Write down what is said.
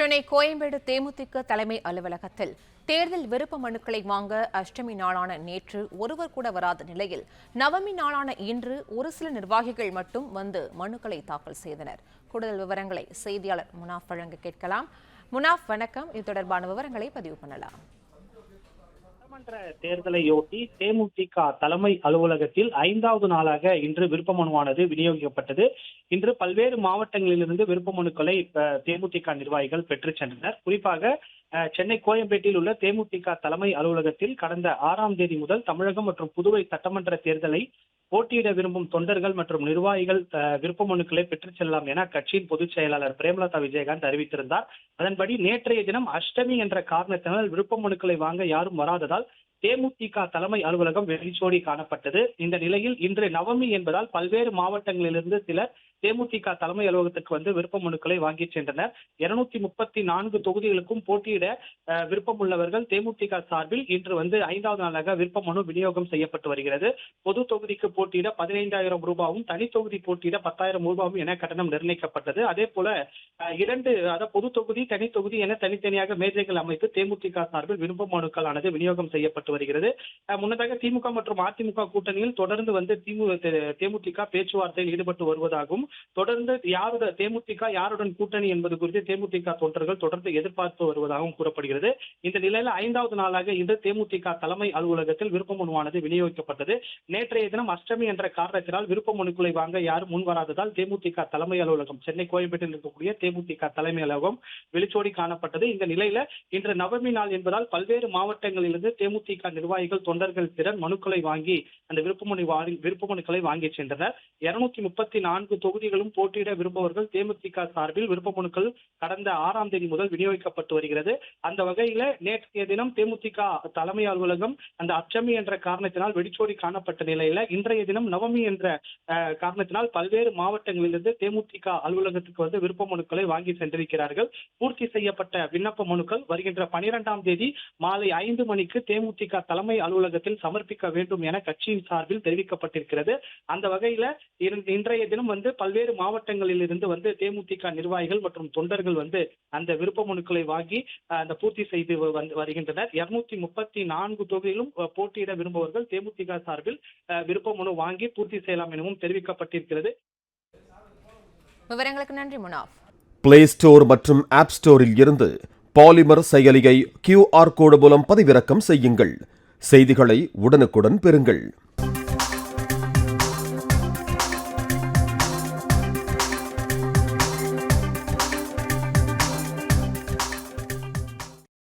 சென்னை கோயம்பேடு தேமுதிக தலைமை அலுவலகத்தில் தேர்தல் விருப்ப மனுக்களை வாங்க அஷ்டமி நாளான நேற்று ஒருவர் கூட வராத நிலையில் நவமி நாளான இன்று ஒரு சில நிர்வாகிகள் மட்டும் வந்து மனுக்களை தாக்கல் செய்தனர். கூடுதல் விவரங்களை செய்தியாளர் முனாஃப் வழங்க கேட்கலாம். முனாஃப், வணக்கம். இது தொடர்பான விவரங்களை பதிவு பண்ணலாம். சட்டமன்ற தேர்தலையொட்டி தேமுதிக தலைமை அலுவலகத்தில் 5வது நாளாக இன்று விருப்ப மனுவானது விநியோகிக்கப்பட்டது. இன்று பல்வேறு மாவட்டங்களிலிருந்து விருப்ப மனுக்களை தேமுதிக நிர்வாகிகள் பெற்று சென்றனர். குறிப்பாக சென்னை கோயம்பேட்டில் உள்ள தேமுதிக தலைமை அலுவலகத்தில் கடந்த 6ஆம் தேதி முதல் தமிழகம் மற்றும் புதுவை சட்டமன்ற தேர்தலை போட்டியிட விரும்பும் தொண்டர்கள் மற்றும் நிர்வாகிகள் விருப்ப மனுக்களை பெற்றுச் செல்லலாம் என கட்சியின் பொதுச் செயலாளர் பிரேமலதா விஜயகாந்த் அறிவித்திருந்தார். அதன்படி நேற்றைய தினம் அஷ்டமி என்ற காரணத்தினால் விருப்ப மனுக்களை வாங்க யாரும் வராததால் தேமுதிக தலைமை அலுவலகம் வெறிச்சோடி காணப்பட்டது. இந்த நிலையில் இன்று நவமி என்பதால் பல்வேறு மாவட்டங்களிலிருந்து சிலர் தேமுதிக தலைமை அலுவலகத்துக்கு வந்து விருப்ப மனுக்களை வாங்கி சென்றனர். 234 தொகுதிகளுக்கும் போட்டியிட விருப்பம் உள்ளவர்கள் தேமுதிக சார்பில் இன்று 5வது நாளாக விருப்ப மனு விநியோகம் செய்யப்பட்டு வருகிறது. பொது தொகுதிக்கு போட்டியிட 15,000 ரூபாயும், தனி தொகுதி போட்டியிட 10,000 ரூபாயும் என கட்டணம் நிர்ணயிக்கப்பட்டது. அதே போல பொது தொகுதி, தனி தொகுதி என தனித்தனியாக மேஜைகள் அமைத்து தேமுதிக சார்பில் விருப்ப மனுக்களானது விநியோகம் செய்யப்பட்டு வருகிறது. முன்னதாக திமுக மற்றும் அதிமுக கூட்டணியில் தொடர்ந்து தேமுதிக பேச்சுவார்த்தையில் ஈடுபட்டு வருவதாகவும், தொடர்ந்து தேமுதிக யாருடன் கூட்டணி என்பது குறித்து தேமுதிக தொண்டர்கள் தொடர்ந்து எதிர்பார்த்து வருவதாகவும் கூறப்படுகிறது. இந்த நிலையில் 5வது நாளாக இன்று தேமுதிக தலைமை அலுவலகத்தில் விருப்ப மனுவானது விநியோகிக்கப்பட்டது. நேற்றைய தினம் அஷ்டமி என்ற காரணத்தினால் விருப்ப மனுக்களை வாங்க யாரும் முன் வராததால் தேமுதிக தலைமை அலுவலகம், சென்னை கோயம்பேட்டில் இருக்கக்கூடிய தேமுதிக தலைமை அலுவலகம் வெளிச்சோடி காணப்பட்டது. இந்த நிலையில இன்று நவமி நாள் என்பதால் பல்வேறு மாவட்டங்களிலிருந்து தேமுதிக நிர்வாகிகள், தொண்டர்கள் திறன் மனுக்களை வாங்கி அந்த விருப்ப மனுக்களை வாங்கி சென்றனர். 234 தொகுதிகளும் போட்டியிட விரும்புவர்கள் தேமுதிக சார்பில் விருப்ப மனுக்கள் கடந்த 6ஆம் தேதி முதல் விநியோகிக்கப்பட்டு வருகிறது. அந்த வகையில நேற்றைய தினம் தேமுதிக தலைமை அலுவலகம் அந்த அஷ்டமி என்ற காரணத்தினால் வெடிச்சோடி காணப்பட்ட நிலையில இன்றைய தினம் நவமி என்ற காரணத்தினால் பல்வேறு மாவட்டங்களிலிருந்து தேமுதிக அலுவலகத்துக்கு விருப்ப மனுக்களை வாங்கி சென்றிருக்கிறார்கள். பூர்த்தி செய்யப்பட்ட விண்ணப்ப மனுக்கள் வருகின்ற 12ஆம் தேதி மாலை 5 மணிக்கு தேமுதிக தலைமை அலுவலகத்தில் சமர்ப்பிக்க வேண்டும் என கட்சியின் சார்பில் தெரிவிக்கப்பட்டிருக்கிறது. அந்த வகையில இன்றைய தினம் பல்வேறு மாவட்டங்களில் இருந்து தேமுதிக நிர்வாகிகள் மற்றும் தொண்டர்கள் அந்த விருப்ப மனுக்களை வாங்கி அந்த பூர்த்தி செய்து வருகின்றனர். 234 தொகுதியிலும் போட்டியிட விரும்புவர்கள் தேமுதிக சார்பில் விருப்ப மனு வாங்கி பூர்த்தி செய்யலாம் எனவும் தெரிவிக்கப்பட்டிருக்கிறது. விவரங்களுக்கு நன்றி முனாஃப். பிளே ஸ்டோர் மற்றும் ஆப் ஸ்டோரில் இருந்து பாலிமர் செயலியை QR கோடு மூலம் பதிவிறக்கம் செய்யுங்கள். செய்திகளை உடனுக்குடன் பெறுங்கள்.